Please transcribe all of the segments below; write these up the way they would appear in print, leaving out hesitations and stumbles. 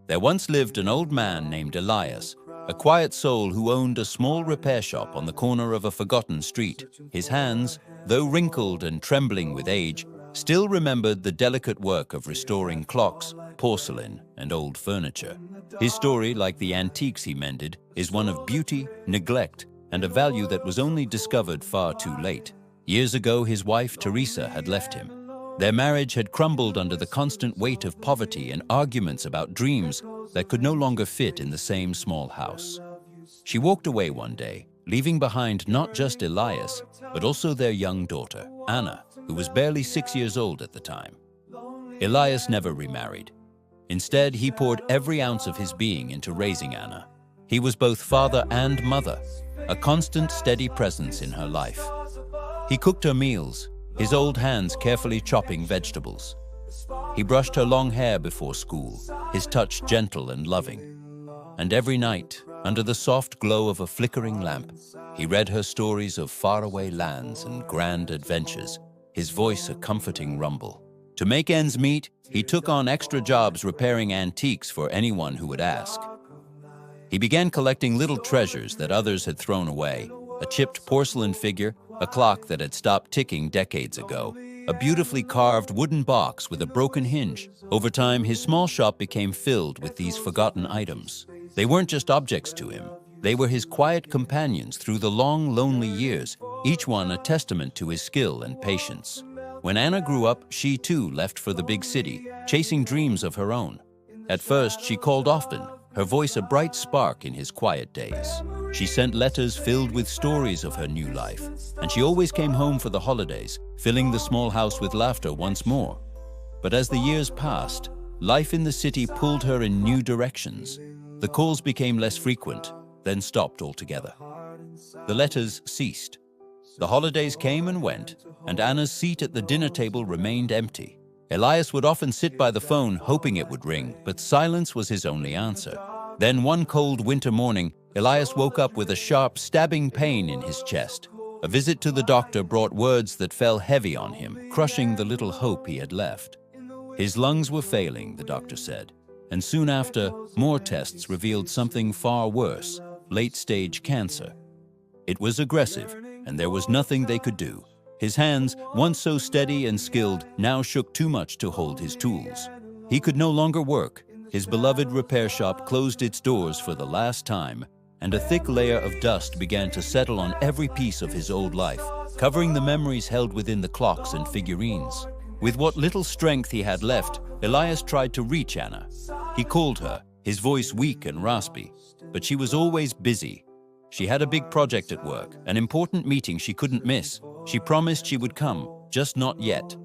There once lived an old man named Elias, a quiet soul who owned a small repair shop on the corner of a forgotten street. His hands, though wrinkled and trembling with age, still remembered the delicate work of restoring clocks, porcelain, and old furniture. His story, like the antiques he mended, is one of beauty, neglect, and a value that was only discovered far too late. Years ago, his wife, Teresa, had left him. Their marriage had crumbled under the constant weight of poverty and arguments about dreams that could no longer fit in the same small house. She walked away one day, leaving behind not just Elias, but also their young daughter, Anna, who was barely 6 years old at the time. Elias never remarried. Instead, he poured every ounce of his being into raising Anna. He was both father and mother, a constant, steady presence in her life. He cooked her meals, his old hands carefully chopping vegetables. He brushed her long hair before school, his touch gentle and loving. And every night, under the soft glow of a flickering lamp, he read her stories of faraway lands and grand adventures, his voice a comforting rumble. To make ends meet, he took on extra jobs repairing antiques for anyone who would ask. He began collecting little treasures that others had thrown away, a chipped porcelain figure, a clock that had stopped ticking decades ago, a beautifully carved wooden box with a broken hinge. Over time, his small shop became filled with these forgotten items. They weren't just objects to him. They were his quiet companions through the long, lonely years, each one a testament to his skill and patience. When Anna grew up, she too left for the big city, chasing dreams of her own. At first, she called often, her voice a bright spark in his quiet days. She sent letters filled with stories of her new life, and she always came home for the holidays, filling the small house with laughter once more. But as the years passed, life in the city pulled her in new directions. The calls became less frequent, then stopped altogether. The letters ceased. The holidays came and went, and Anna's seat at the dinner table remained empty. Elias would often sit by the phone hoping it would ring, but silence was his only answer. Then one cold winter morning, Elias woke up with a sharp, stabbing pain in his chest. A visit to the doctor brought words that fell heavy on him, crushing the little hope he had left. His lungs were failing, the doctor said, and soon after, more tests revealed something far worse, late-stage cancer. It was aggressive, and there was nothing they could do. His hands, once so steady and skilled, now shook too much to hold his tools. He could no longer work. His beloved repair shop closed its doors for the last time, and a thick layer of dust began to settle on every piece of his old life, covering the memories held within the clocks and figurines. With what little strength he had left, Elias tried to reach Anna. He called her, his voice weak and raspy, but she was always busy. She had a big project at work, an important meeting she couldn't miss. She promised she would come, just not yet.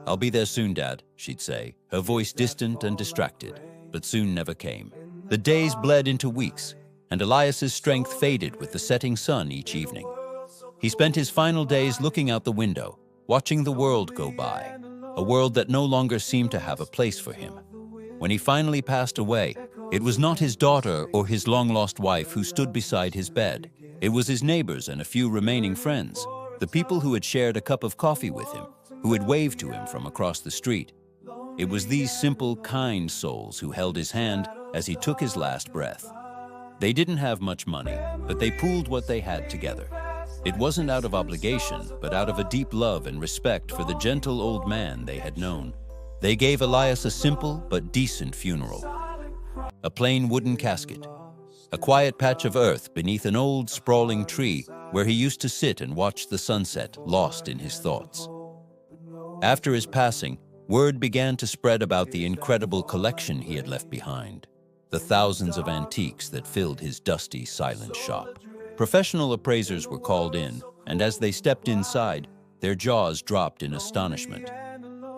"I'll be there soon, Dad," she'd say, her voice distant and distracted, but soon never came. The days bled into weeks, and Elias's strength faded with the setting sun each evening. He spent his final days looking out the window, watching the world go by, a world that no longer seemed to have a place for him. When he finally passed away, it was not his daughter or his long-lost wife who stood beside his bed. It was his neighbors and a few remaining friends, the people who had shared a cup of coffee with him, who had waved to him from across the street. It was these simple, kind souls who held his hand as he took his last breath. They didn't have much money, but they pooled what they had together. It wasn't out of obligation, but out of a deep love and respect for the gentle old man they had known. They gave Elias a simple but decent funeral. A plain wooden casket, a quiet patch of earth beneath an old, sprawling tree where he used to sit and watch the sunset, lost in his thoughts. After his passing, word began to spread about the incredible collection he had left behind, the thousands of antiques that filled his dusty, silent shop. Professional appraisers were called in, and as they stepped inside, their jaws dropped in astonishment.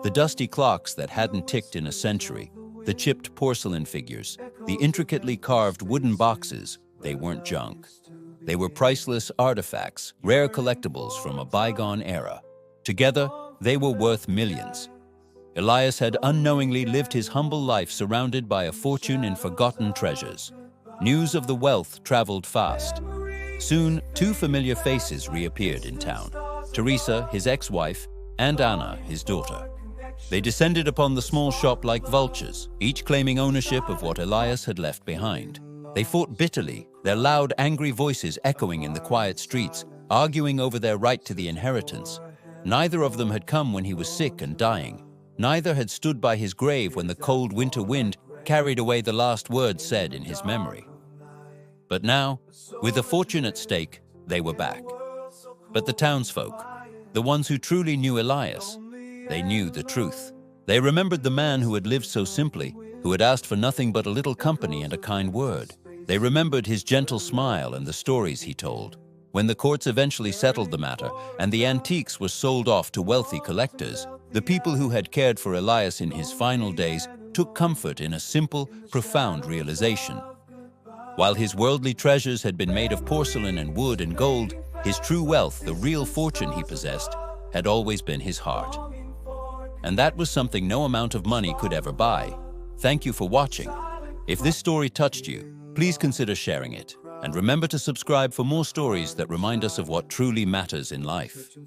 The dusty clocks that hadn't ticked in a century, the chipped porcelain figures, the intricately carved wooden boxes, they weren't junk. They were priceless artifacts, rare collectibles from a bygone era. Together, they were worth millions. Elias had unknowingly lived his humble life surrounded by a fortune in forgotten treasures. News of the wealth traveled fast. Soon, two familiar faces reappeared in town: Teresa, his ex-wife, and Anna, his daughter. They descended upon the small shop like vultures, each claiming ownership of what Elias had left behind. They fought bitterly, their loud, angry voices echoing in the quiet streets, arguing over their right to the inheritance. Neither of them had come when he was sick and dying. Neither had stood by his grave when the cold winter wind carried away the last words said in his memory. But now, with a fortune at stake, they were back. But the townsfolk, the ones who truly knew Elias, they knew the truth. They remembered the man who had lived so simply, who had asked for nothing but a little company and a kind word. They remembered his gentle smile and the stories he told. When the courts eventually settled the matter and the antiques were sold off to wealthy collectors, the people who had cared for Elias in his final days took comfort in a simple, profound realization. While his worldly treasures had been made of porcelain and wood and gold, his true wealth, the real fortune he possessed, had always been his heart. And that was something no amount of money could ever buy. Thank you for watching. If this story touched you, please consider sharing it. And remember to subscribe for more stories that remind us of what truly matters in life.